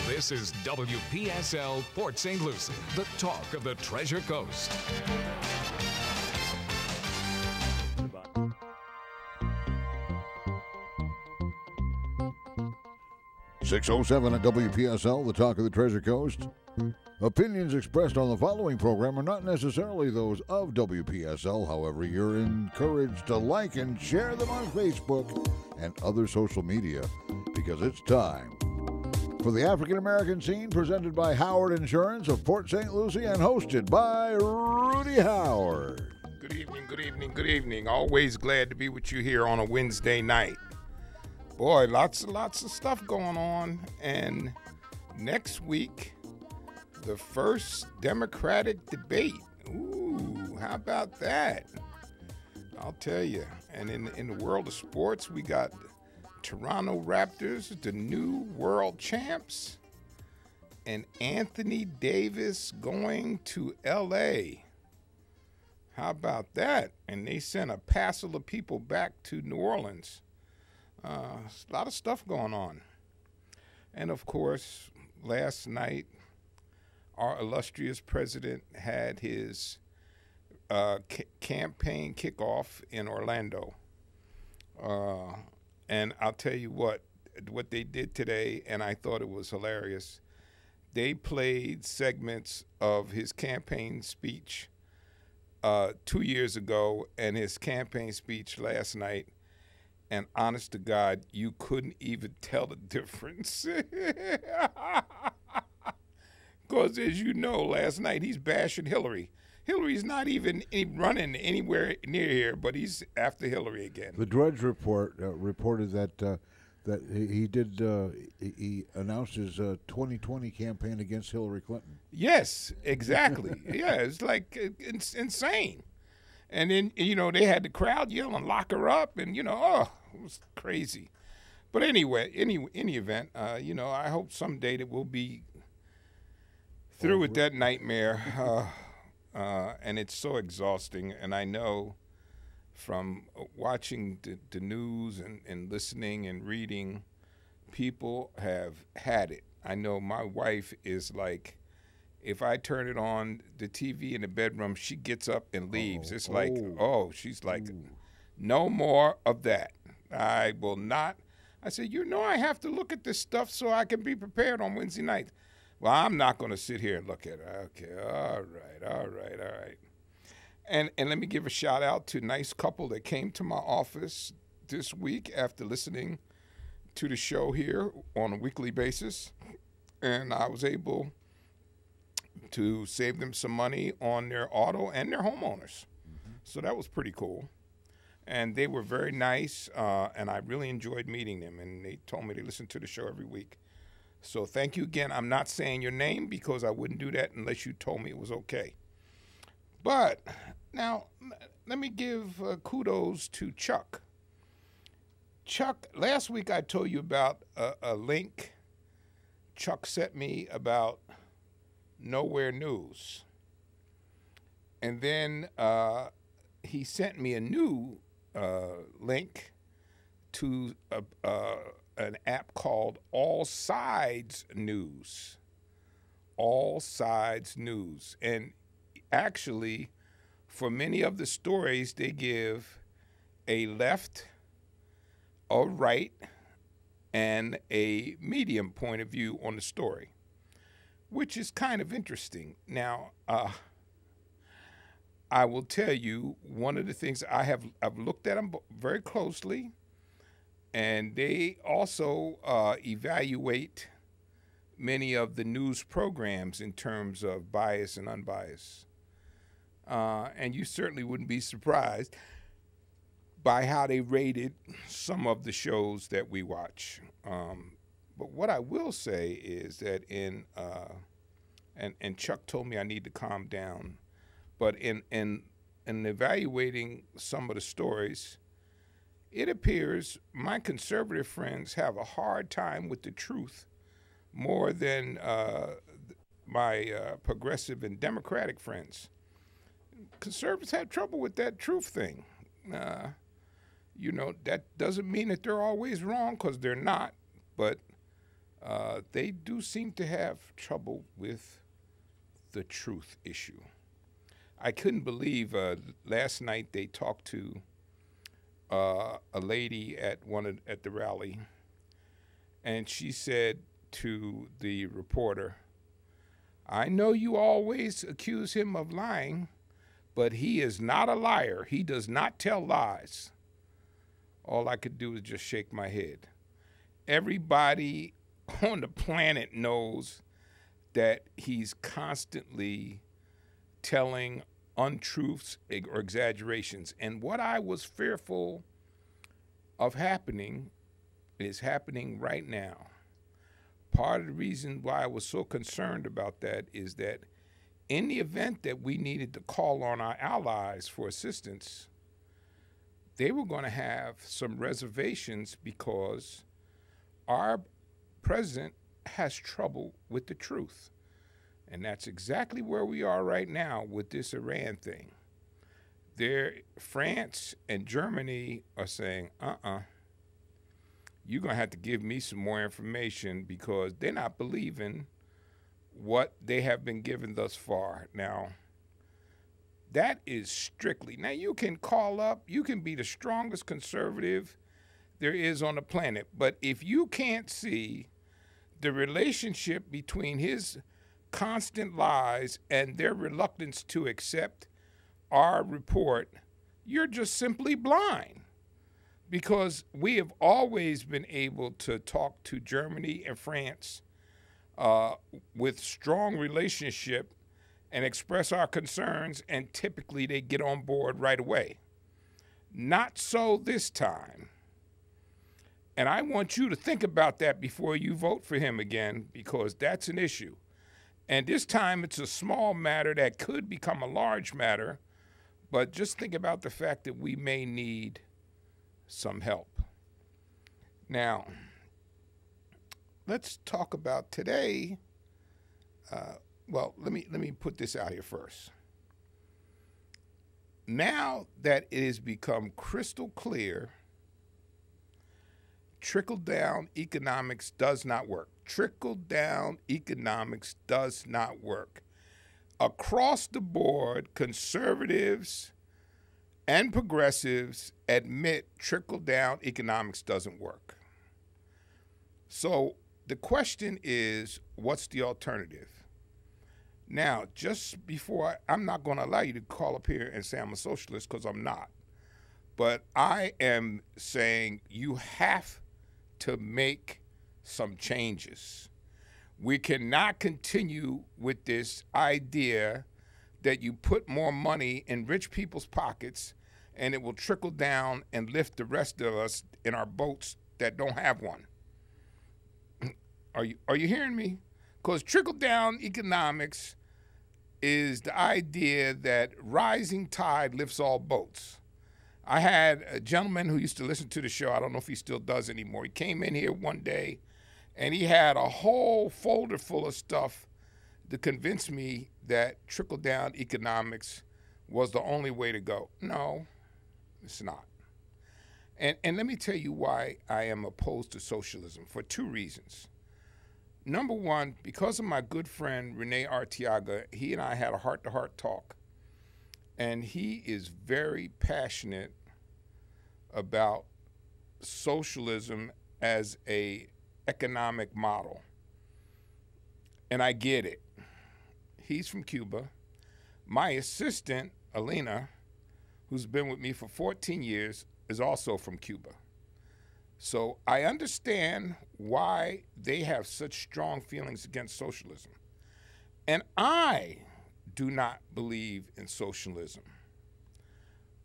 This is WPSL Port St. Lucie, the talk of the Treasure Coast. 6:07 at WPSL, the talk of the Treasure Coast. Opinions expressed on the following program are not necessarily those of WPSL. However, you're encouraged to like and share them on Facebook and other social media because it's time for the African American Scene, presented by Howard Insurance of Port St. Lucie and hosted by Rudy Howard. Good evening, good evening, good evening. Always glad to be with you here on a Wednesday night. Boy, lots of stuff going on. And next week, the first Democratic debate. Ooh, how about that? I'll tell you. And in the world of sports, we got Toronto Raptors, the new world champs, and Anthony Davis going to L.A. How about that? And they sent a passel of people back to New Orleans. A lot of stuff going on. And, of course, last night, our illustrious president had his campaign kickoff in Orlando. And I'll tell you what they did today, and I thought it was hilarious. They played segments of his campaign speech 2 years ago and his campaign speech last night. And honest to God, you couldn't even tell the difference. Because as you know, last night he's bashing Hillary. Hillary's not even running anywhere near here, but he's after Hillary again. The Drudge Report reported that he announced his 2020 campaign against Hillary Clinton. Yes, exactly. Yeah, it's like it's insane. And then, they had the crowd yelling, "Lock her up," and, it was crazy. But anyway, any event, I hope someday that we'll be through with that nightmare. And it's so exhausting. And I know from watching the news and listening and reading, people have had it. I know my wife is like, if I turn it on, the TV in the bedroom, she gets up and leaves. She's like, no more of that. I will not. I said, I have to look at this stuff so I can be prepared on Wednesday nights. Well, I'm not going to sit here and look at it. Okay, all right. And let me give a shout out to a nice couple that came to my office this week after listening to the show here on a weekly basis. And I was able to save them some money on their auto and their homeowners. Mm-hmm. So that was pretty cool. And they were very nice, and I really enjoyed meeting them. And they told me they listen to the show every week. So thank you again. I'm not saying your name because I wouldn't do that unless you told me it was okay. But now let me give kudos to Chuck. Chuck, last week I told you about a link Chuck sent me about Nowhere News. And then he sent me a new link to an app called All Sides News. All Sides News. And actually, for many of the stories, they give a left, a right, and a medium point of view on the story, which is kind of interesting. Now, I will tell you, one of the things I've looked at them very closely, and they also evaluate many of the news programs in terms of bias and unbiased. And you certainly wouldn't be surprised by how they rated some of the shows that we watch. But what I will say is that and Chuck told me I need to calm down, but in evaluating some of the stories, it appears my conservative friends have a hard time with the truth more than my progressive and Democratic friends. Conservatives have trouble with that truth thing. That doesn't mean that they're always wrong, because they're not. But they do seem to have trouble with the truth issue. I couldn't believe last night they talked to a lady at the rally, and she said to the reporter, "I know you always accuse him of lying, but he is not a liar. He does not tell lies." All I could do is just shake my head. Everybody on the planet knows that he's constantly telling untruths or exaggerations. And what I was fearful of happening is happening right now. Part of the reason why I was so concerned about that is that in the event that we needed to call on our allies for assistance, they were going to have some reservations because our president has trouble with the truth. And that's exactly where we are right now with this Iran thing. France and Germany are saying, you're going to have to give me some more information because they're not believing what they have been given thus far. Now, that is strictly. Now, you can call up, you can be the strongest conservative there is on the planet, but if you can't see the relationship between his constant lies and their reluctance to accept our report, you're just simply blind. Because we have always been able to talk to Germany and France with strong relationship and express our concerns, and typically they get on board right away. Not so this time. And I want you to think about that before you vote for him again, because that's an issue. And this time it's a small matter that could become a large matter, but just think about the fact that we may need some help. Now, let's talk about today. Well, let me put this out here first. Now that it has become crystal clear, trickle-down economics does not work. Trickle-down economics does not work. Across the board, conservatives and progressives admit trickle-down economics doesn't work. So the question is, what's the alternative? Now, just before, I'm not going to allow you to call up here and say I'm a socialist, because I'm not. But I am saying you have to make some changes. We cannot continue with this idea that you put more money in rich people's pockets and it will trickle down and lift the rest of us in our boats that don't have one. Are you hearing me? Because trickle-down economics is the idea that rising tide lifts all boats. I had a gentleman who used to listen to the show. I don't know if he still does anymore. He came in here one day, and he had a whole folder full of stuff to convince me that trickle-down economics was the only way to go. No, it's not. And let me tell you why I am opposed to socialism, for two reasons. Number one, because of my good friend Rene Arteaga, he and I had a heart-to-heart talk, and he is very passionate about socialism as a economic model. And I get it. He's from Cuba. My assistant, Alina, who's been with me for 14 years, is also from Cuba. So I understand why they have such strong feelings against socialism. And I do not believe in socialism.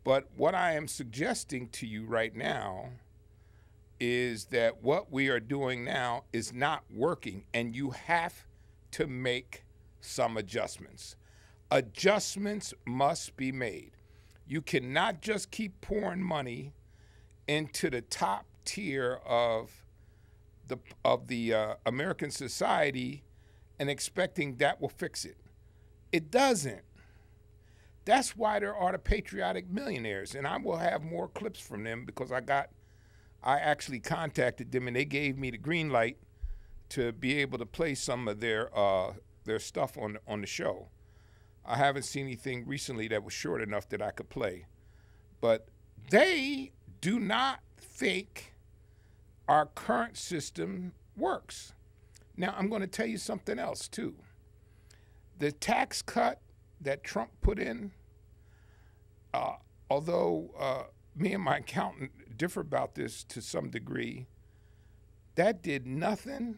But what I am suggesting to you right now is that what we are doing now is not working, and you have to make some adjustments. Adjustments must be made. You cannot just keep pouring money into the top tier of the American society and expecting that will fix it. It doesn't. That's why there are the patriotic millionaires, and I will have more clips from them because I actually contacted them and they gave me the green light to be able to play some of their stuff on the show. I haven't seen anything recently that was short enough that I could play. But they do not think our current system works. Now, I'm going to tell you something else, too. The tax cut that Trump put in, although me and my accountant differ about this to some degree, that did nothing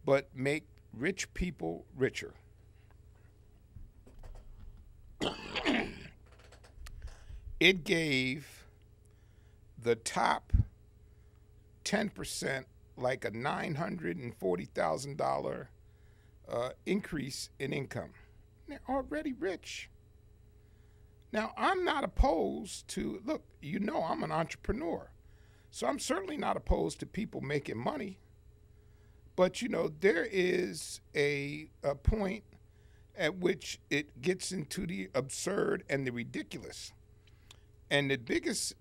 but make rich people richer. It gave the top 10% like a $940,000 increase in income. They're already rich. Now, I'm not opposed to, look, you know I'm an entrepreneur, so I'm certainly not opposed to people making money. But, you know, there is a point at which it gets into the absurd and the ridiculous. And the biggest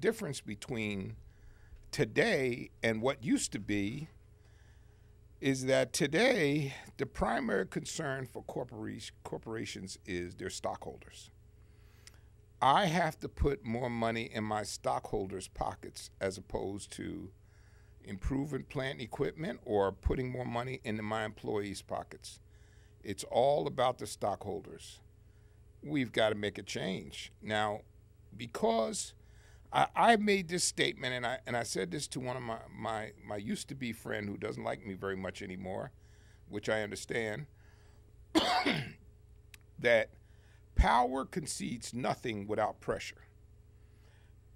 difference between today and what used to be is that today the primary concern for corporations is their stockholders. I have to put more money in my stockholders' pockets as opposed to improving plant equipment or putting more money into my employees' pockets. It's all about the stockholders. We've got to make a change. Now, because I made this statement, and I said this to one of my used-to-be friend who doesn't like me very much anymore, which I understand, that power concedes nothing without pressure.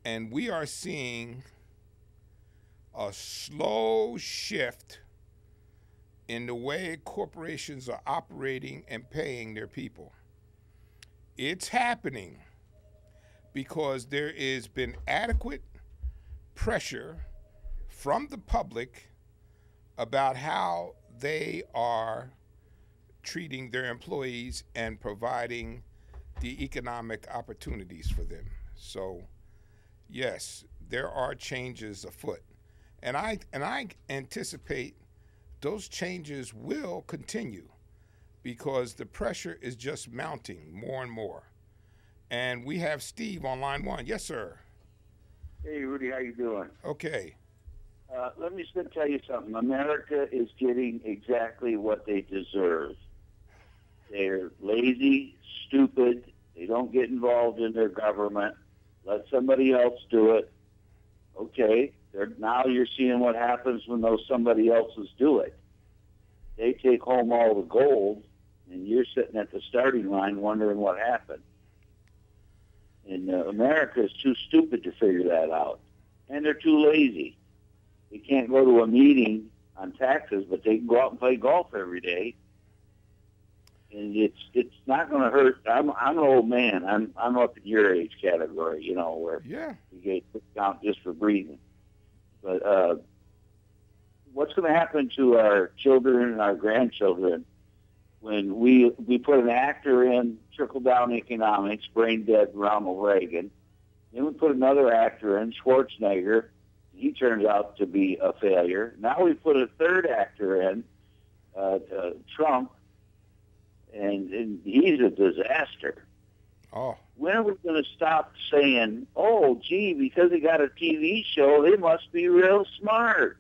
And we are seeing a slow shift in the way corporations are operating and paying their people. It's happening because there has been adequate pressure from the public about how they are treating their employees and providing the economic opportunities for them. So, yes, there are changes afoot. And I anticipate those changes will continue because the pressure is just mounting more and more. And we have Steve on line one. Yes, sir. Hey, Rudy, how you doing? Okay. Let me just tell you something. America is getting exactly what they deserve. They're lazy, stupid. They don't get involved in their government. Let somebody else do it. Okay. Now you're seeing what happens when those somebody else's do it. They take home all the gold, and you're sitting at the starting line wondering what happened. And America is too stupid to figure that out. And they're too lazy. They can't go to a meeting on taxes, but they can go out and play golf every day. And it's not going to hurt. I'm an old man. I'm up in your age category, you know, where you get discount just for breathing. But what's going to happen to our children and our grandchildren when we put an actor in trickle-down economics, brain-dead Ronald Reagan, then we put another actor in, Schwarzenegger, he turns out to be a failure. Now we put a third actor in, Trump, and he's a disaster. Oh. When are we going to stop saying, oh, gee, because they got a TV show, they must be real smart?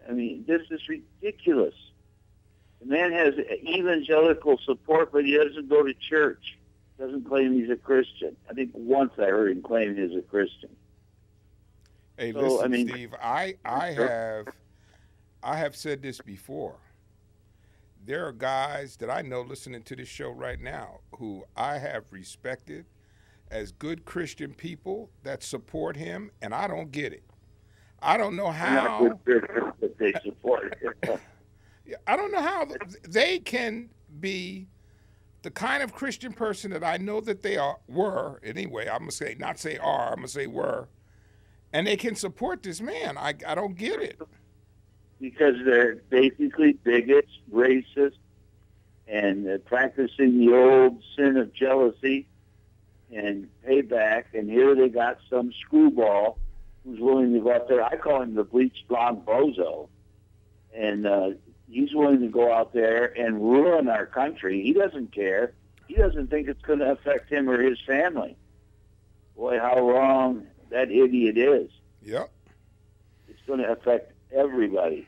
I mean, this is ridiculous. The man has evangelical support, but he doesn't go to church. Doesn't claim he's a Christian. I think once I heard him claim he's a Christian. Hey, so, listen, Steve, I have said this before. There are guys that I know listening to this show right now who I have respected as good Christian people that support him, and I don't get it. I don't know how they support him. I don't know how they can be the kind of Christian person that I know that they were anyway. I'm gonna say not say are. I'm gonna say were, and they can support this man. I don't get it. Because they're basically bigots, racist, and practicing the old sin of jealousy and payback. And here they got some screwball who's willing to go out there. I call him the bleached blonde bozo. And he's willing to go out there and ruin our country. He doesn't care. He doesn't think it's going to affect him or his family. Boy, how wrong that idiot is. Yep. It's going to affect everybody.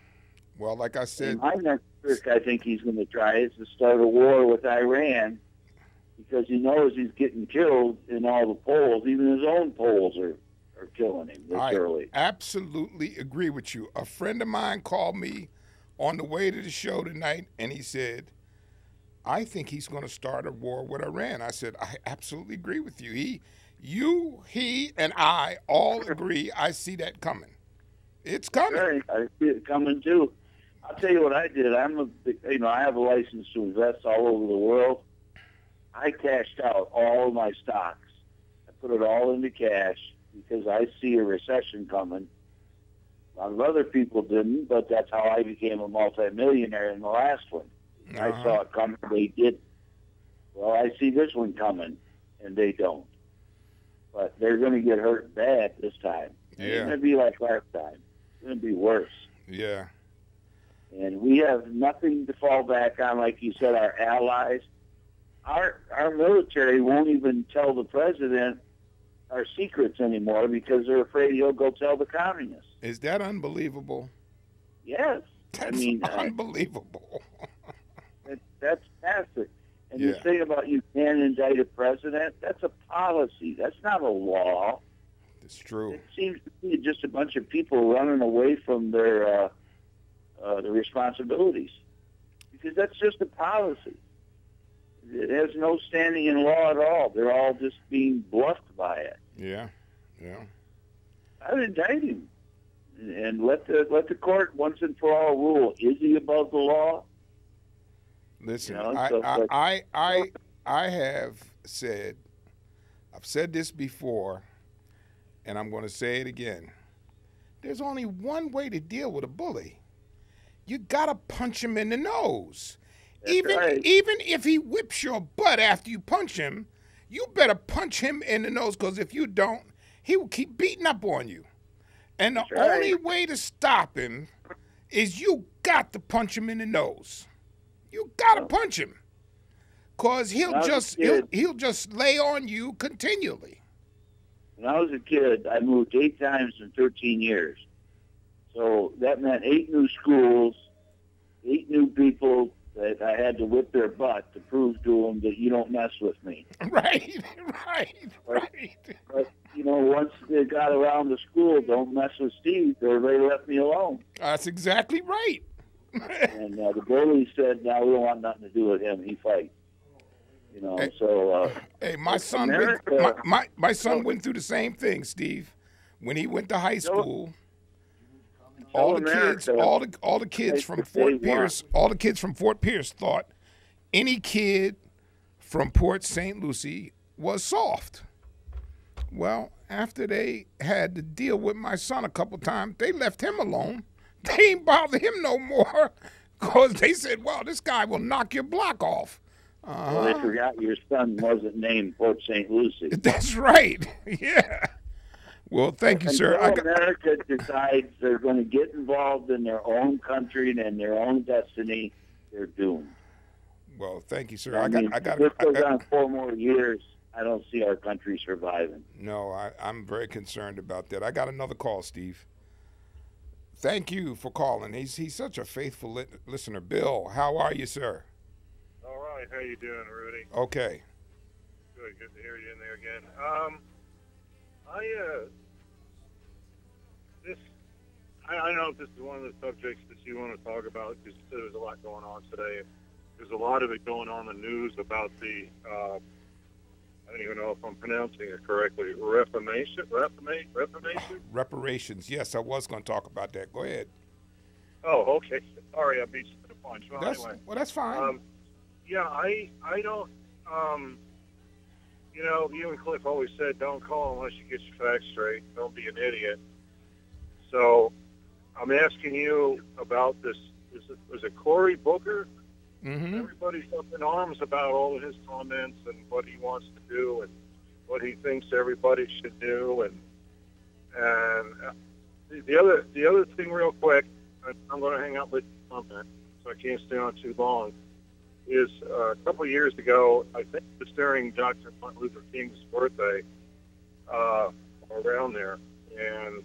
Well, like I said, and my next trick I think he's going to try is to start a war with Iran, because he knows he's getting killed in all the polls. Even his own polls are killing him this early. I absolutely agree with you. A friend of mine called me on the way to the show tonight, and he said, I think he's going to start a war with Iran. I said, I absolutely agree with you. He, and I all agree. I see that coming. It's coming. Right. I see it coming too. I'll tell you what I did. I have a license to invest all over the world. I cashed out all of my stocks. I put it all into cash because I see a recession coming. A lot of other people didn't, but that's how I became a multimillionaire in the last one. I saw it coming, they didn't. Well, I see this one coming, and they don't. But they're going to get hurt bad this time. Yeah. It's going to be like last time. It's going to be worse. Yeah. And we have nothing to fall back on, like you said, our allies. Our military won't even tell the president our secrets anymore because they're afraid he'll go tell the communists. Is that unbelievable? Yes. That's unbelievable. That's massive. And Yeah. this thing about you can't indict a president, that's a policy. That's not a law. It's true. It seems to be just a bunch of people running away from their responsibilities, because that's just a policy. It has no standing in law at all. They're all just being bluffed by it. Yeah, yeah. I would indict him and let the court once and for all rule: is he above the law? Listen, You know, I have said, I've said this before, and I'm going to say it again. There's only one way to deal with a bully. You got to punch him in the nose. That's Even right. if he whips your butt after you punch him, you better punch him in the nose, because if you don't, he will keep beating up on you. And the That's right. only way to stop him is you got to punch him in the nose. You got to punch him, because he'll just lay on you continually. When I was a kid, I moved 8 times in 13 years. So that meant 8 new schools, 8 new people that I had to whip their butt to prove to them that you don't mess with me. Right. But, once they got around the school, don't mess with Steve, everybody left me alone. That's exactly right. And the bully said, no, we don't want nothing to do with him. He fights. Hey, my son America, my son went through the same thing, Steve. When he went to high school, all the kids from Fort Pierce thought any kid from Port St. Lucie was soft. Well, after they had to deal with my son a couple times, they left him alone. They ain't bother him no more, because they said, well, this guy will knock your block off. Well, they forgot your son wasn't named Port St. Lucie. That's right. Yeah. Well, thank you, sir. Until America decides they're going to get involved in their own country and their own destiny, they're doomed. Well, thank you, sir. If this goes on 4 more years, I don't see our country surviving. No, I'm very concerned about that. I got another call, Steve. Thank you for calling. He's such a faithful listener. Bill, how are you, sir? All right. How you doing, Rudy? Okay. Good to hear you in there again. I don't know if this is one of the subjects that you want to talk about, because there's a lot going on today. There's a lot of it going on in the news about the, I don't even know if I'm pronouncing it correctly, reformation? Reparations. Yes, I was going to talk about that. Go ahead. Oh, okay. Sorry, I beat you to the punch. Well, anyway. Well, that's fine. Yeah, I don't, you and Cliff always said, don't call unless you get your facts straight. Don't be an idiot. So I'm asking you about this. Was it Cory Booker? Mm-hmm. Everybody's up in arms about all of his comments and what he wants to do and what he thinks everybody should do. And And the other thing, real quick, I'm going to hang up with you on that, so I can't stay on too long. Is a couple of years ago, I think it was during Dr. Martin Luther King's birthday, around there, and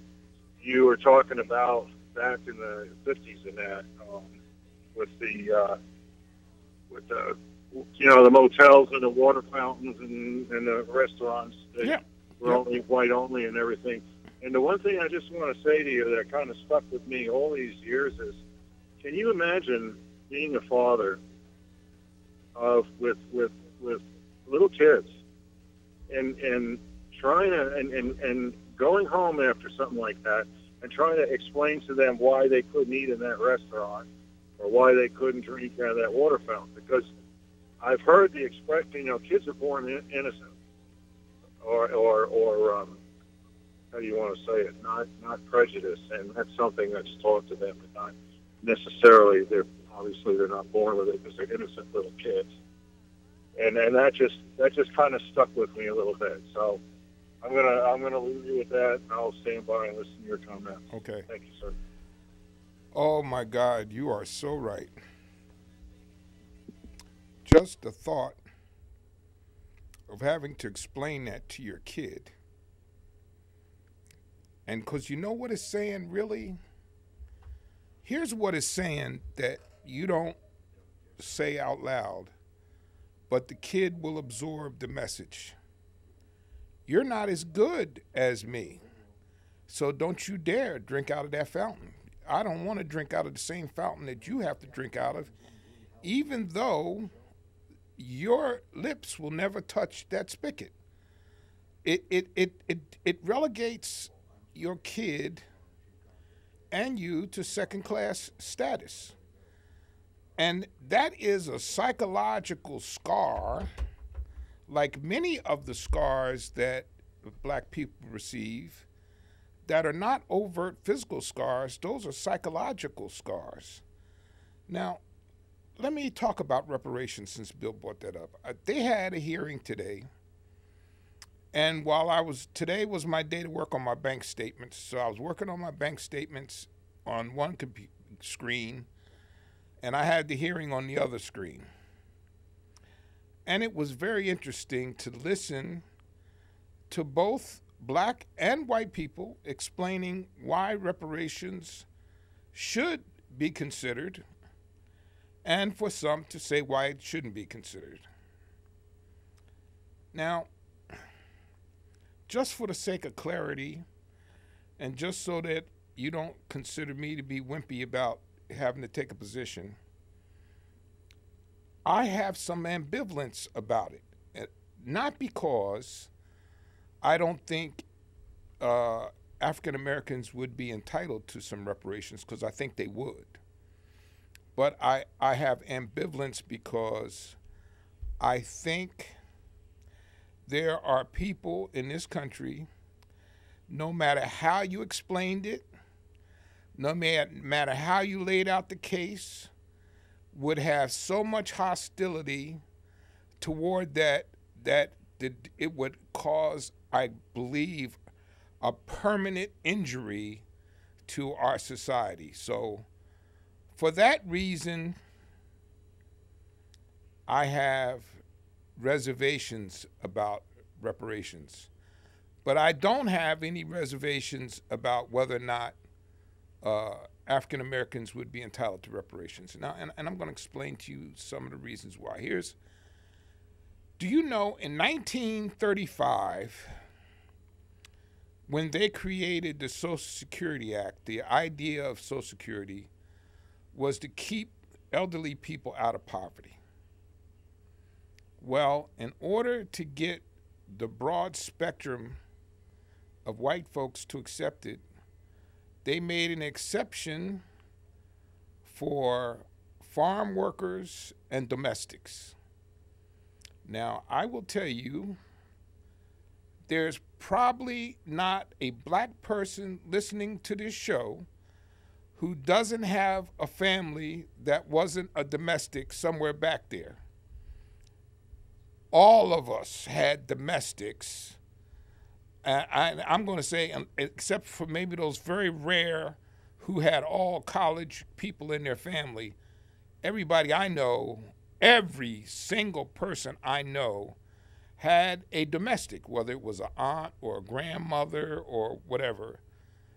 you were talking about back in the 50s and that, with the the motels and the water fountains and the restaurants that were only white only and everything. And the one thing I just want to say to you that kind of stuck with me all these years is, can you imagine being a father with little kids and trying to and going home after something like that and trying to explain to them why they couldn't eat in that restaurant or why they couldn't drink out of that water fountain? Because I've heard the expression, kids are born innocent, or how do you want to say it? Not prejudiced, and that's something that's taught to them, and not necessarily they're not born with it because they're innocent little kids. And that just kind of stuck with me a little bit. So I'm gonna leave you with that, and I'll stand by and listen to your comments. Okay. Thank you, sir. Oh my God, you are so right. Just the thought of having to explain that to your kid. And because you know what it's saying, really? Here's what it's saying that you don't say out loud, but the kid will absorb the message. You're not as good as me, so don't you dare drink out of that fountain. I don't want to drink out of the same fountain that you have to drink out of, even though your lips will never touch that spigot. It relegates your kid and you to second-class status. And that is a psychological scar, like many of the scars that black people receive that are not overt physical scars. Those are psychological scars. Now, let me talk about reparations since Bill brought that up. They had a hearing today, and today was my day to work on my bank statements, so I was working on my bank statements on one screen, and I had the hearing on the other screen. And it was very interesting to listen to both black and white people explaining why reparations should be considered, and for some to say why it shouldn't be considered. Now, just for the sake of clarity, and just so that you don't consider me to be wimpy about having to take a position, I have some ambivalence about it. Not because I don't think African Americans would be entitled to some reparations, because I think they would. But I have ambivalence because I think there are people in this country, no matter how you explained it, no matter how you laid out the case, would have so much hostility toward that it would cause, I believe, a permanent injury to our society. So for that reason, I have reservations about reparations. But I don't have any reservations about whether or not African Americans would be entitled to reparations. Now, and I'm going to explain to you some of the reasons why. Do you know in 1935, when they created the Social Security Act, the idea of Social Security was to keep elderly people out of poverty. Well, in order to get the broad spectrum of white folks to accept it, they made an exception for farm workers and domestics. Now, I will tell you, there's probably not a black person listening to this show who doesn't have a family that wasn't a domestic somewhere back there. All of us had domestics I'm going to say, except for maybe those very rare who had all college people in their family, everybody I know, every single person I know had a domestic, whether it was an aunt or a grandmother or whatever.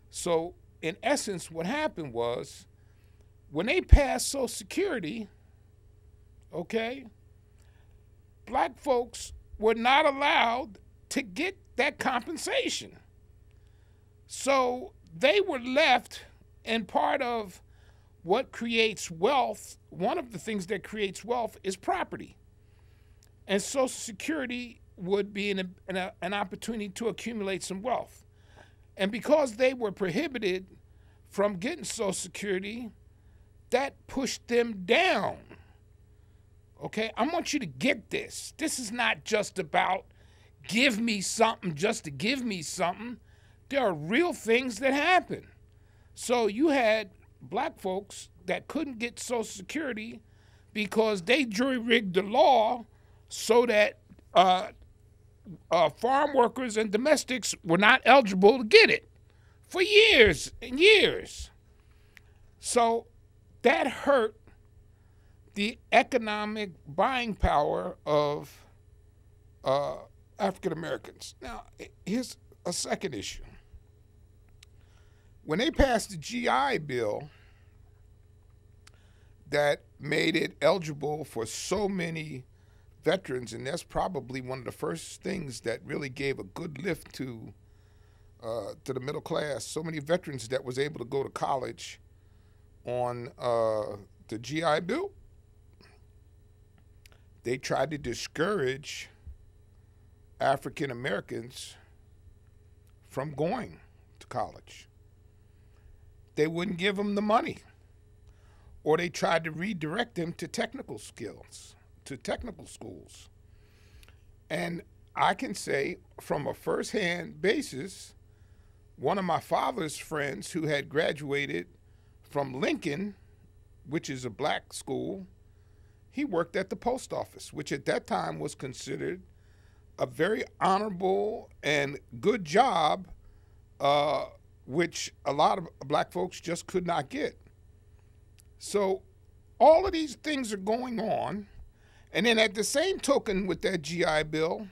So in essence, what happened was when they passed Social Security, okay, black folks were not allowed to get that compensation. So they were left, and part of what creates wealth, one of the things that creates wealth is property. And Social Security would be an opportunity to accumulate some wealth. And because they were prohibited from getting Social Security, that pushed them down. Okay, I want you to get this. This is not just about give me something just to give me something. There are real things that happen. So you had black folks that couldn't get Social Security because they jury-rigged the law so that farm workers and domestics were not eligible to get it for years and years. So that hurt the economic buying power of African Americans. Now, here's a second issue. When they passed the GI Bill that made it eligible for so many veterans, and that's probably one of the first things that really gave a good lift to the middle class, so many veterans that was able to go to college on the GI Bill, they tried to discourage African Americans from going to college. They wouldn't give them the money, or they tried to redirect them to technical skills, to technical schools. And I can say from a first-hand basis, one of my father's friends who had graduated from Lincoln, which is a black school, he worked at the post office, which at that time was considered a very honorable and good job, which a lot of black folks just could not get. So all of these things are going on. And then at the same token with that GI Bill,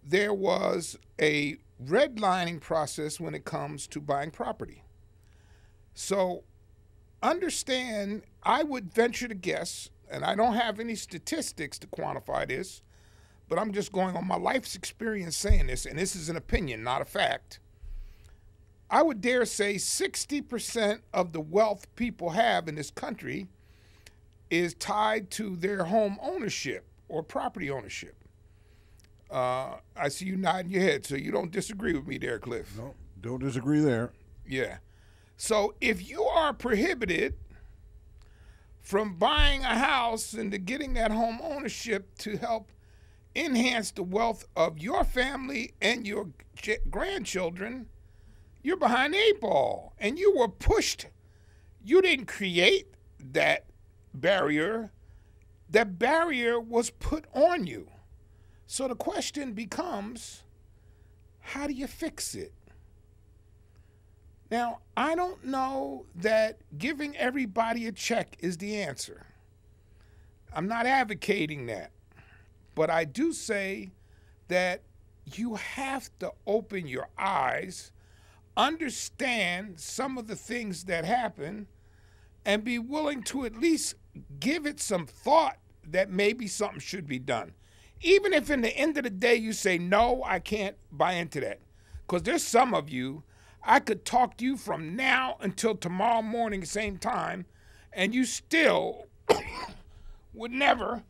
there was a redlining process when it comes to buying property. So understand, I would venture to guess, and I don't have any statistics to quantify this, but I'm just going on my life's experience saying this, and this is an opinion, not a fact. I would dare say 60% of the wealth people have in this country is tied to their home ownership or property ownership. I see you nodding your head, so you don't disagree with me there, Cliff. No, don't disagree there. Yeah. So if you are prohibited from buying a house and to getting that home ownership to help enhance the wealth of your family and your grandchildren, you're behind the eight ball. And you were pushed. You didn't create that barrier. That barrier was put on you. So the question becomes, how do you fix it? Now, I don't know that giving everybody a check is the answer. I'm not advocating that. But I do say that you have to open your eyes, understand some of the things that happen, and be willing to at least give it some thought that maybe something should be done. Even if in the end of the day you say, no, I can't buy into that. Because there's some of you, I could talk to you from now until tomorrow morning, same time, and you still would never,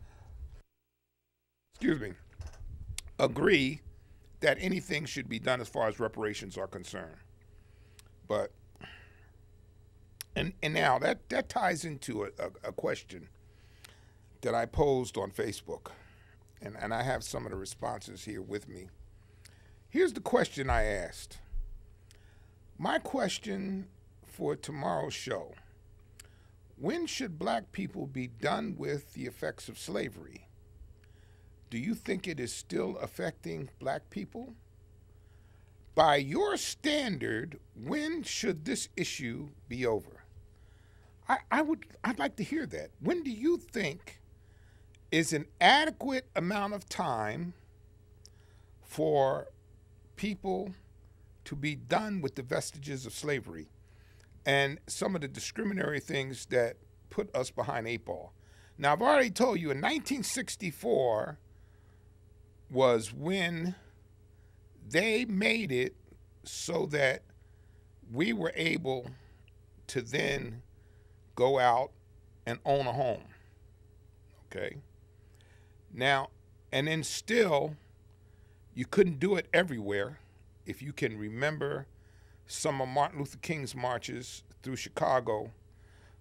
agree that anything should be done as far as reparations are concerned. But, and now that ties into a question that I posed on Facebook, and I have some of the responses here with me. Here's the question I asked. My question for tomorrow's show: when should black people be done with the effects of slavery? Do you think it is still affecting black people? by your standard, when should this issue be over? I'd like to hear that. When do you think is an adequate amount of time for people to be done with the vestiges of slavery and some of the discriminatory things that put us behind 8 ball? Now, I've already told you in 1964 was when they made it so that we were able to then go out and own a home. Okay? Now, and then still, you couldn't do it everywhere. If you can remember some of Martin Luther King's marches through Chicago,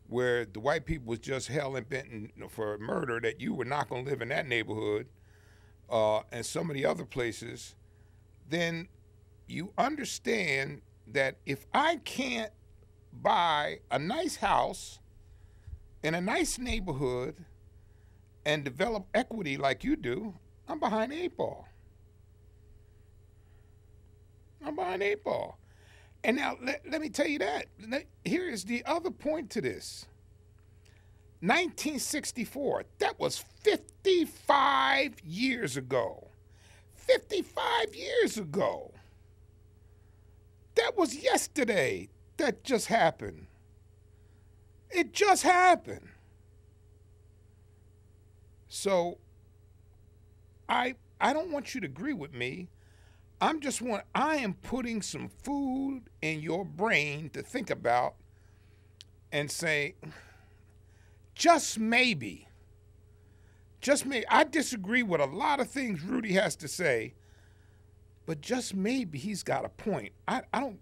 where the white people was just hell and bent for murder, that you were not going to live in that neighborhood, and some of the other places, then you understand that if I can't buy a nice house in a nice neighborhood and develop equity like you do, I'm behind 8 ball. I'm behind 8 ball. And now, let me tell you that. Here is the other point to this. 1964, that was 55 years ago. 55 years ago. That was yesterday. That just happened. It just happened. So, I don't want you to agree with me. I am putting some food in your brain to think about and say, just maybe, I disagree with a lot of things Rudy has to say, but just maybe he's got a point. I don't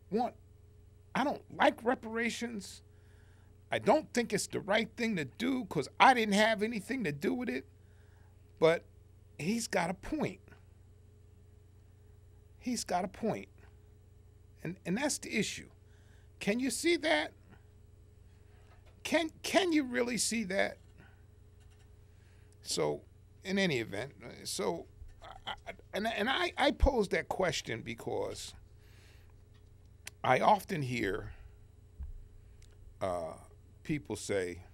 like reparations. I don't think it's the right thing to do because I didn't have anything to do with it, but he's got a point. He's got a point. And that's the issue. Can you see that? Can you really see that? So, in any event, I pose that question because I often hear people say,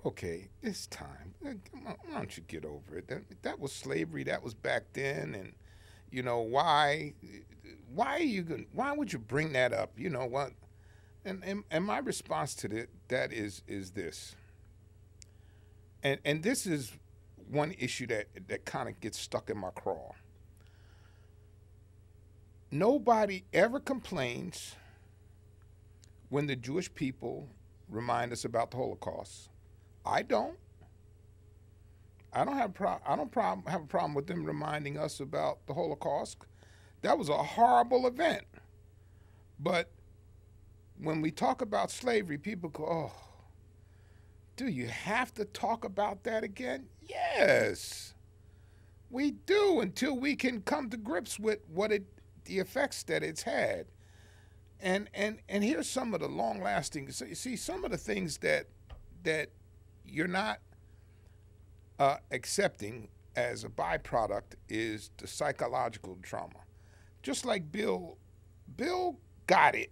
okay, it's time. Why don't you get over it? That was slavery. That was back then. And, you know, why would you bring that up? You know what? And my response to that is this. And this is one issue that kind of gets stuck in my craw. Nobody ever complains when the Jewish people remind us about the Holocaust. I don't. I don't have a problem with them reminding us about the Holocaust. That was a horrible event. But when we talk about slavery, people go, oh, do you have to talk about that again? Yes, we do, until we can come to grips with the effects that it's had. And here's some of the long-lasting, so you see, some of the things that you're not accepting as a byproduct is the psychological trauma. Just like Bill got it.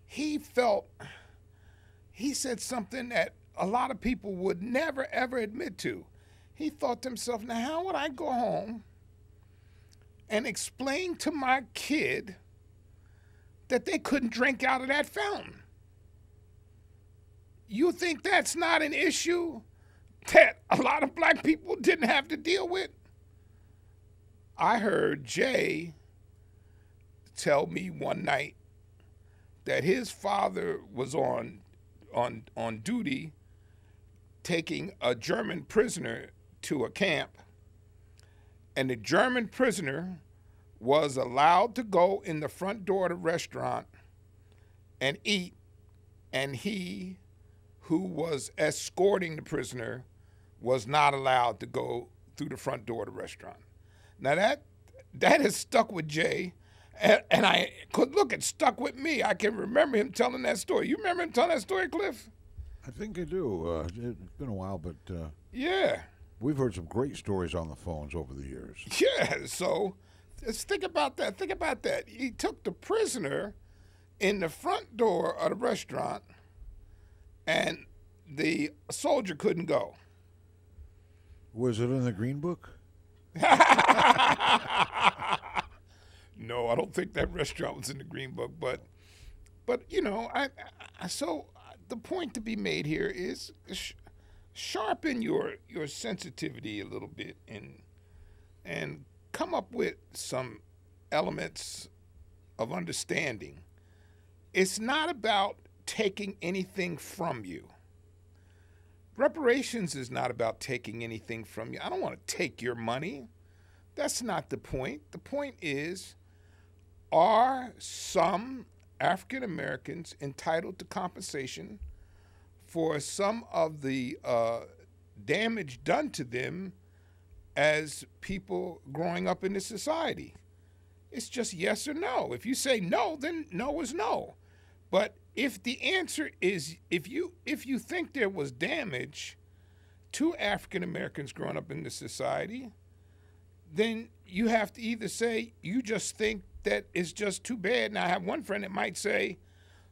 He said something that a lot of people would never, ever admit to. He thought to himself, now how would I go home and explain to my kid that they couldn't drink out of that fountain? You think that's not an issue that a lot of black people didn't have to deal with? I heard Jay tell me one night that his father was on duty taking a German prisoner to a camp, and the German prisoner was allowed to go in the front door of the restaurant and eat, and he who was escorting the prisoner was not allowed to go through the front door of the restaurant. Now that has stuck with Jay, and I could look, it stuck with me. I can remember him telling that story. You remember him telling that story, Cliff? I think I do. It's been a while, but yeah, we've heard some great stories on the phones over the years. Yeah, so Just think about that. Think about that. He took the prisoner in the front door of the restaurant, and the soldier couldn't go. Was it in the Green Book? No, I don't think that restaurant was in the Green Book, but you know, so the point to be made here is sharpen your sensitivity a little bit and come up with some elements of understanding. It's not about taking anything from you. Reparations is not about taking anything from you. I don't want to take your money. That's not the point. The point is, are some African Americans entitled to compensation for some of the damage done to them as people growing up in this society? It's just yes or no. If you say no, then no is no. But if the answer is, if you think there was damage to African Americans growing up in this society, then you have to either say you just think that it's just too bad. Now, I have one friend that might say,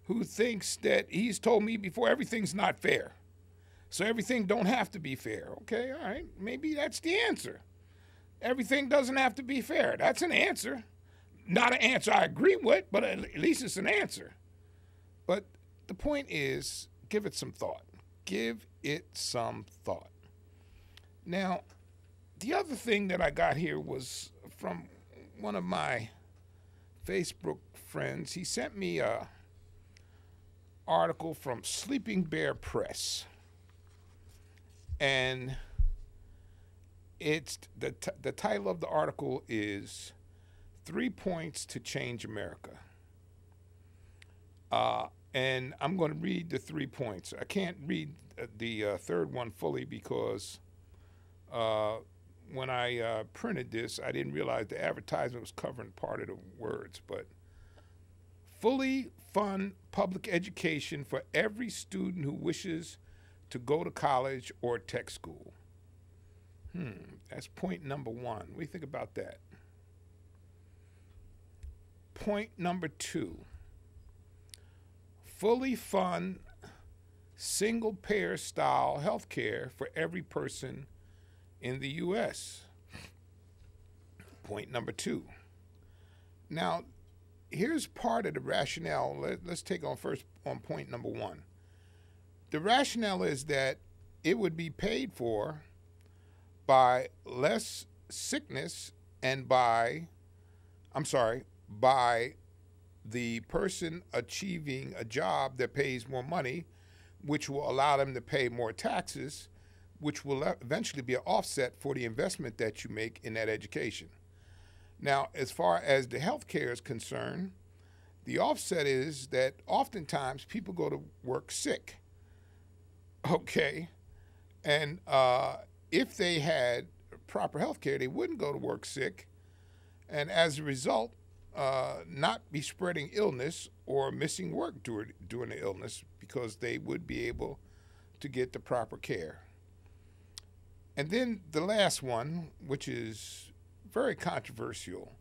who thinks that he's told me before, everything's not fair. So everything don't have to be fair. Okay, all right, maybe that's the answer. Everything doesn't have to be fair. That's an answer. Not an answer I agree with, but at least it's an answer. But the point is, give it some thought. Give it some thought. Now, the other thing that I got here was from one of my Facebook friends. He sent me a article from Sleeping Bear Press, and it's the title of the article is 3 Points to Change America. And I'm going to read the 3 points. I can't read the third one fully because when I printed this, I didn't realize the advertisement was covering part of the words. But fully fund public education for every student who wishes to go to college or tech school. That's point number one. What do you think about that? Point number two. Fully fund single-payer style health care for every person in the U.S. Point number two. Now, here's part of the rationale. Let's take on first on point number one. The rationale is that it would be paid for by less sickness and by the person achieving a job that pays more money, which will allow them to pay more taxes, which will eventually be an offset for the investment that you make in that education. Now, as far as the health care is concerned, the offset is that oftentimes people go to work sick, okay? And if they had proper health care, they wouldn't go to work sick, and as a result, not be spreading illness or missing work during the illness because they would be able to get the proper care. And then the last one, which is very controversial,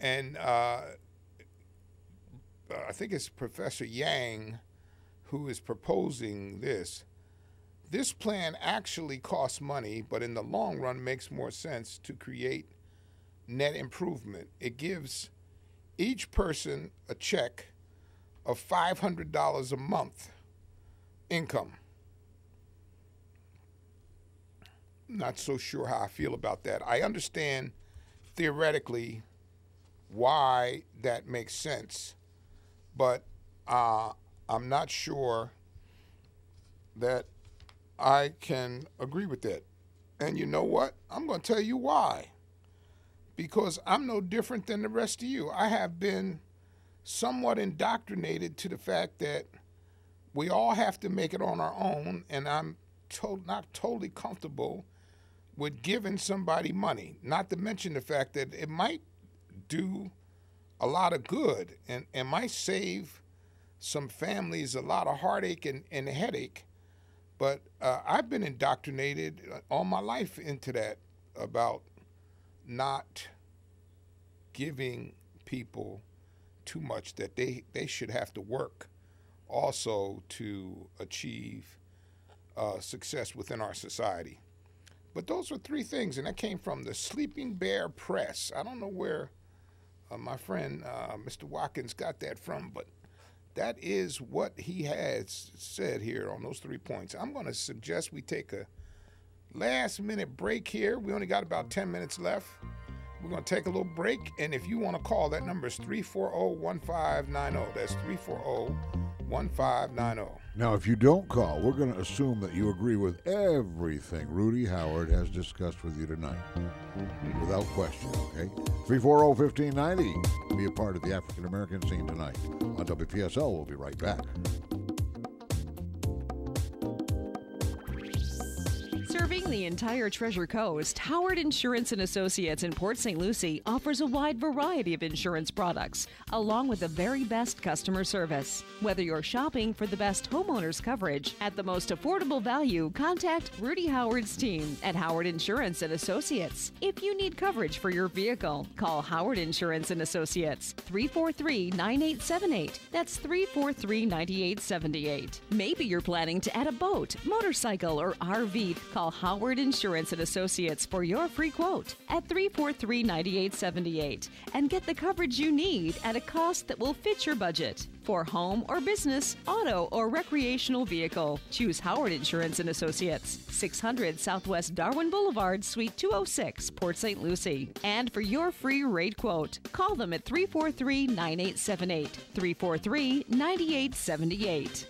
and I think it's Professor Yang who is proposing this. This plan actually costs money, but in the long run makes more sense to create net improvement. It gives each person a check of $500 a month income. Not so sure how I feel about that. I understand theoretically why that makes sense, but I'm not sure that I can agree with that. And you know what? I'm going to tell you why. Because I'm no different than the rest of you. I have been somewhat indoctrinated to the fact that we all have to make it on our own, and I'm not totally comfortable with giving somebody money, not to mention the fact that it might do a lot of good and might save some families a lot of heartache and headache. But I've been indoctrinated all my life into that, about not giving people too much, that they should have to work also to achieve success within our society. But those were three things, and that came from the Sleeping Bear Press. I don't know where my friend Mr. Watkins got that from, but that is what he has said here on those 3 points. I'm going to suggest we take a last-minute break here. We only got about 10 minutes left. We're going to take a little break, and if you want to call, that number is 340-1590. That's 340-1590. Now, if you don't call, we're going to assume that you agree with everything Rudy Howard has discussed with you tonight, without question, okay? 340-1590. Be a part of the African-American scene tonight on WPSL. We'll be right back. Serving the entire Treasure Coast, Howard Insurance & Associates in Port St. Lucie offers a wide variety of insurance products, along with the very best customer service. Whether you're shopping for the best homeowners coverage at the most affordable value, contact Rudy Howard's team at Howard Insurance & Associates. If you need coverage for your vehicle, call Howard Insurance & Associates, 343-9878. That's 343-9878. Maybe you're planning to add a boat, motorcycle, or RV. Call Howard Insurance & Associates for your free quote at 343-9878 and get the coverage you need at a cost that will fit your budget. For home or business, auto or recreational vehicle, choose Howard Insurance & Associates, 600 Southwest Darwin Boulevard, Suite 206, Port St. Lucie. And for your free rate quote, call them at 343-9878, 343-9878.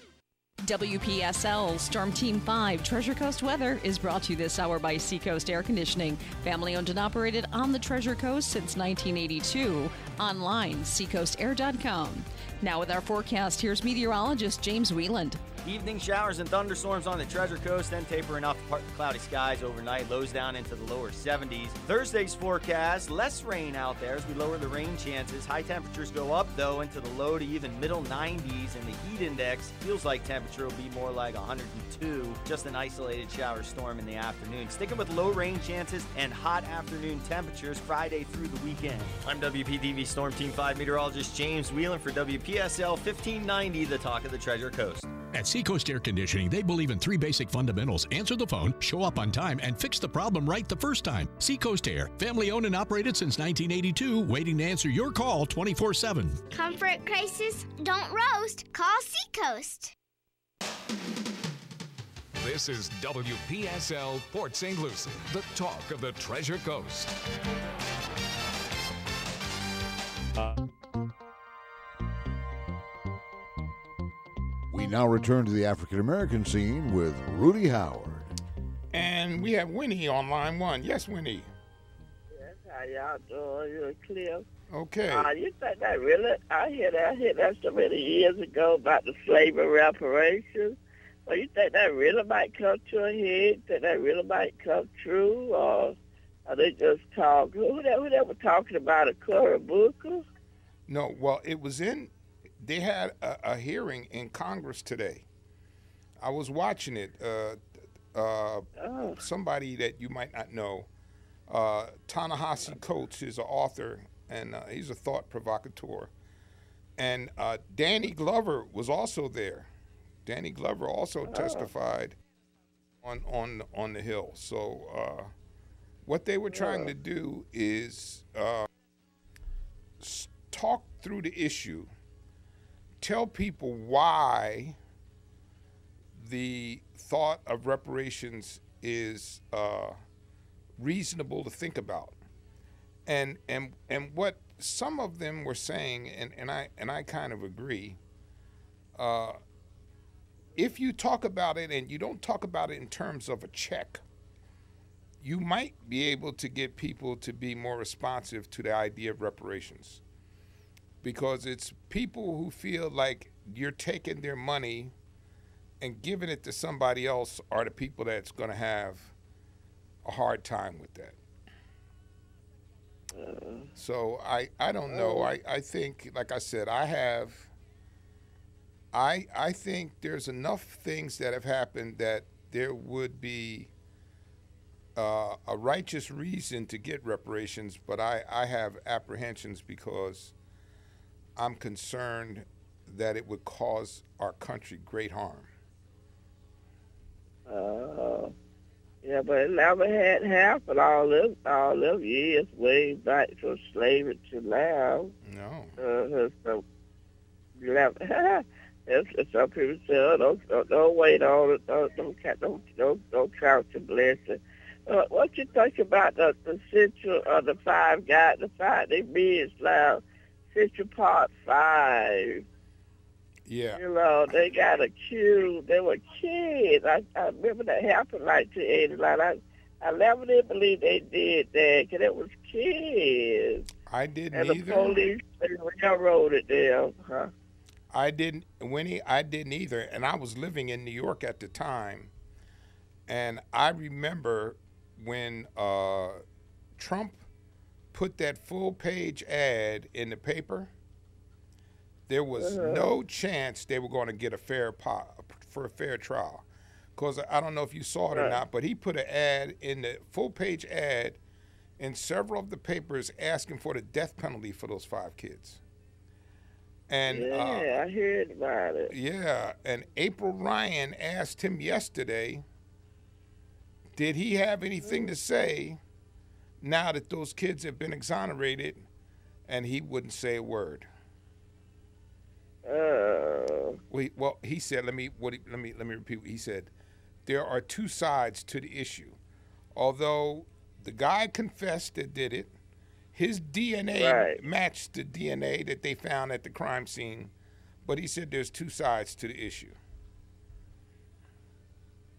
WPSL Storm Team 5 Treasure Coast weather is brought to you this hour by Seacoast Air Conditioning. Family owned and operated on the Treasure Coast since 1982. Online, seacoastair.com. Now with our forecast, here's meteorologist James Wieland. Evening showers and thunderstorms on the Treasure Coast, then tapering off cloudy skies overnight. Lows down into the lower 70s. Thursday's forecast, less rain out there as we lower the rain chances. High temperatures go up, though, into the low to even middle 90s, and the heat index feels like temperature will be more like 102. Just an isolated shower storm in the afternoon. Sticking with low rain chances and hot afternoon temperatures Friday through the weekend. I'm WPTV Storm Team 5 meteorologist James Wieland for WPSL 1590, the talk of the Treasure Coast. At Seacoast Air Conditioning, they believe in 3 basic fundamentals: answer the phone, show up on time, and fix the problem right the first time. Seacoast Air, family owned and operated since 1982, waiting to answer your call 24/7. Comfort crisis? Don't roast. Call Seacoast. This is WPSL Port St. Lucie, the talk of the Treasure Coast. We now return to the African-American scene with Rudy Howard. And we have Winnie on line 1. Yes, Winnie. Yes, how y'all doing? You're clear. Okay. You think that really? I hear that so many years ago about the slavery reparations. Well, you think that really might come to a head? Think that really might come true? Or are they just talking? Who they were talking about a Cory Booker? No, well, it was in... They had a hearing in Congress today. I was watching it. Somebody that you might not know, Ta-Nehisi Coates, is an author, and he's a thought provocateur. And Danny Glover was also there. Danny Glover also testified on the Hill. So what they were trying to do is talk through the issue, tell people why the thought of reparations is reasonable to think about, and what some of them were saying, and I kind of agree. If you talk about it and you don't talk about it in terms of a check, you might be able to get people to be more responsive to the idea of reparations. Because it's people who feel like you're taking their money and giving it to somebody else are the people that's going to have a hard time with that. So I don't know. I think, like I said, I think there's enough things that have happened that there would be a righteous reason to get reparations, but I have apprehensions because I'm concerned that it would cause our country great harm. Yeah, but it never had happened all them years way back from slavery to now. No. So some people say, "Oh, don't wait on it. Don't count your blessing." What you think about the Central the five guys, they beings now, Central Park 5? Yeah. You know, they got accused. They were kids. I remember that happened like 1989. I never did believe they did that because it was kids. I didn't and either. And the police, they railroaded them. Huh? I didn't, Winnie, I didn't either. And I was living in New York at the time. And I remember when Trump put that full-page ad in the paper, there was no chance they were going to get a fair trial. Because I don't know if you saw it or not, but he put an ad in the full-page ad in several of the papers asking for the death penalty for those 5 kids. And I heard about it. Yeah, and April Ryan asked him yesterday, did he have anything to say now that those kids have been exonerated, and he wouldn't say a word. Well, he said, let me repeat what he said. There are 2 sides to the issue. Although the guy confessed that did it, his DNA matched the DNA that they found at the crime scene, but he said there's 2 sides to the issue.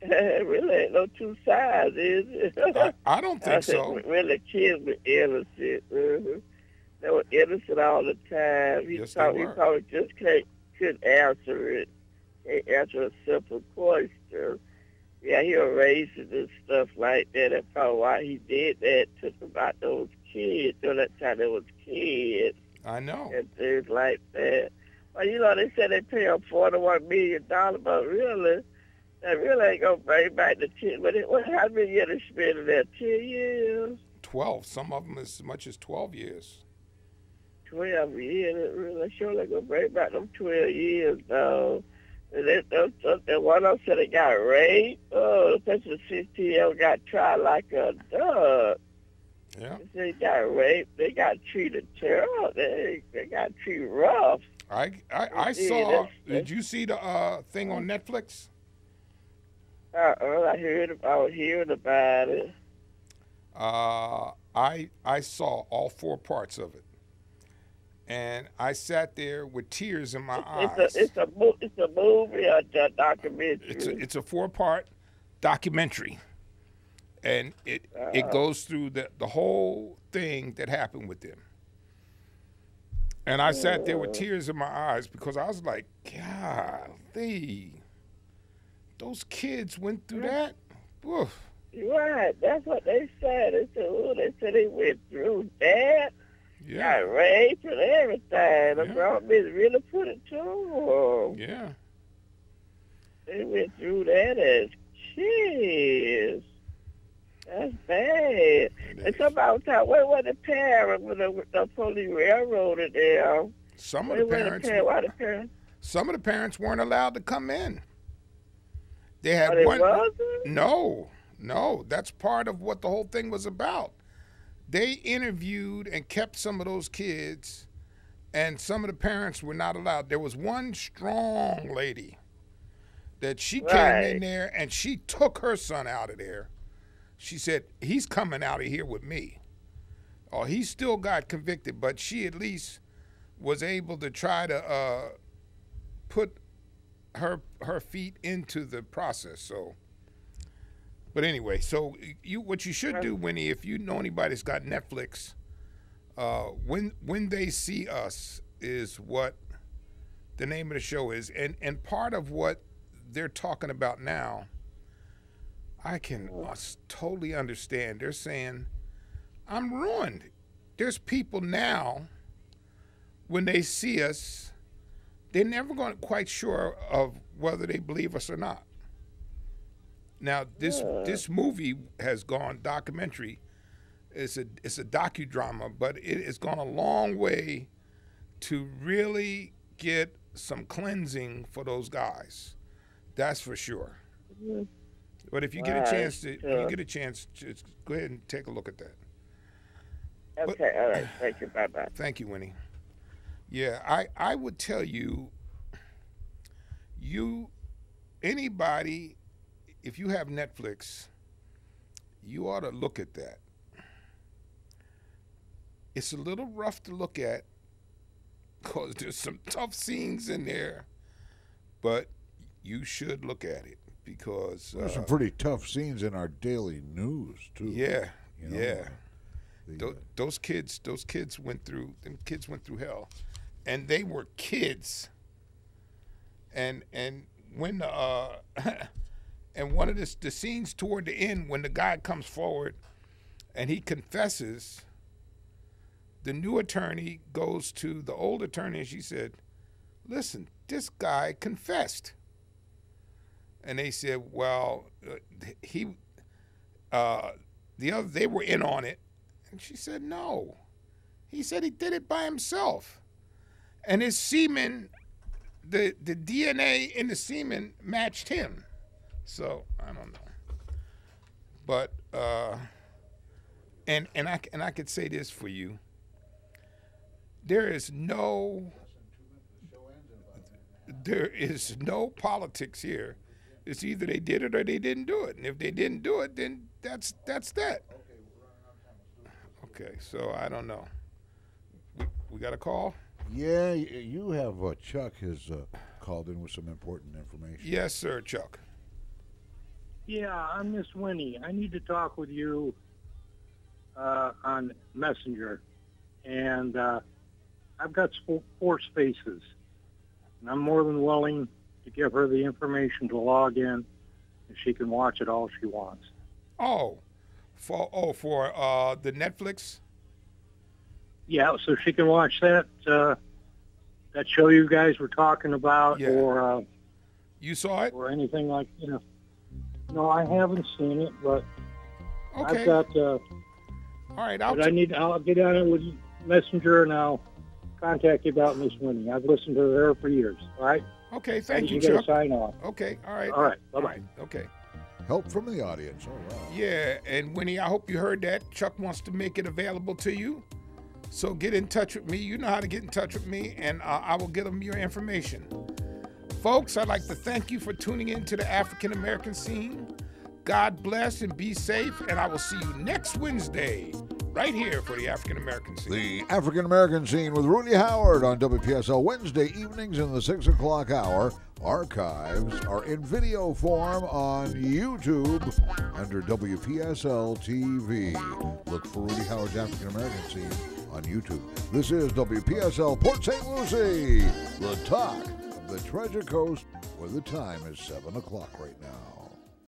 It really ain't no 2 sides, is it? I don't think so. Really, kids were innocent. They were innocent all the time. He probably just couldn't answer it. Can't answer a simple question. Yeah, he was racist and stuff like that. That's probably why he did that, took about those kids. During that time, they was kids. I know. And things like that. Well, you know, they said they pay him $41 million, but really, that really ain't going to bring back the 10. But how many years they spent in there? 10 years? 12. Some of them as much as 12 years. 12 years. It really sure ain't going to bring back them 12 years, though. And one of them said they got raped. Oh, such a 16-year-old got tried like a dog. Yeah. They got raped. They got treated terrible. They got treated rough. I saw. Did you see the thing on Netflix? I was hearing about it. I saw all 4 parts of it, and I sat there with tears in my eyes. It's a movie or a documentary. It's a 4-part documentary, and it goes through the whole thing that happened with them. And I sat there with tears in my eyes because I was like, golly, those kids went through that? Oof. Right, that's what they said. They said they went through that. Yeah. Got raped and everything. The grown men really put it to them. Yeah. They went through that as kids. That's bad. And somebody was talking, where were the parents when the police railroaded them? Some of the parents weren't allowed to come in. They had one. No, that's part of what the whole thing was about. They interviewed and kept some of those kids, and some of the parents were not allowed. There was one strong lady that she came in there and she took her son out of there. She said, he's coming out of here with me. Oh, he still got convicted, but she at least was able to try to put her feet into the process. So, but anyway, so what you should do, Winnie, if you know anybody that's got Netflix, When They See Us is what the name of the show is, and part of what they're talking about now, I can totally understand. They're saying, I'm ruined. There's people now, when they see us, they're never quite sure of whether they believe us or not. Now this movie has gone documentary. It's a docudrama, but it has gone a long way to really get some cleansing for those guys. That's for sure. Mhm. But if you get a chance just go ahead and take a look at that. Okay, all right. Thank you. Bye-bye. Thank you, Winnie. Yeah, I would tell you, anybody, if you have Netflix, you ought to look at that. It's a little rough to look at because there's some tough scenes in there, but you should look at it because there's some pretty tough scenes in our daily news too. Yeah, you know, yeah. Those kids went through hell, and they were kids. And when and one of the scenes toward the end when the guy comes forward and he confesses, the new attorney goes to the old attorney and she said, "Listen, this guy confessed." And they said, "Well, they were in on it." And she said, "No. He said he did it by himself. And his semen, the DNA in the semen matched him." So I don't know. But and I could say this for you. There is no politics here. It's either they did it or they didn't do it. And if they didn't do it, then that's that. Okay, so I don't know. We got a call? Yeah, you have Chuck has called in with some important information. Yes, sir, Chuck. Yeah, I'm Miss Winnie. I need to talk with you on Messenger. And I've got 4 spaces. And I'm more than willing to give her the information to log in, and she can watch it all she wants. For the Netflix? Yeah, so she can watch that show you guys were talking about, Yeah. or You saw it? or anything like, No, I haven't seen it, but Okay. I've got. All right, I'll get on it with Messenger, and I'll contact you about Miss Winnie. I've listened to her for years. All right. Okay, thank you, You got Chuck. to sign off. Okay, all right. All right. Bye-bye. All right, okay. Help from the audience. All right. Yeah, and Winnie, I hope you heard that. Chuck wants to make it available to you. So get in touch with me. You know how to get in touch with me, and I will get them your information. Folks, I'd like to thank you for tuning in to the African American scene. God bless and be safe, and I will see you next Wednesday right here for the African American scene. The African American scene with Rudy Howard on WPSL Wednesday evenings in the 6 o'clock hour. Archives are in video form on YouTube under WPSL TV. Look for Rudy Howard's African American scene on YouTube. This is WPSL Port St. Lucie, the talk of the Treasure Coast, where the time is 7 o'clock right now.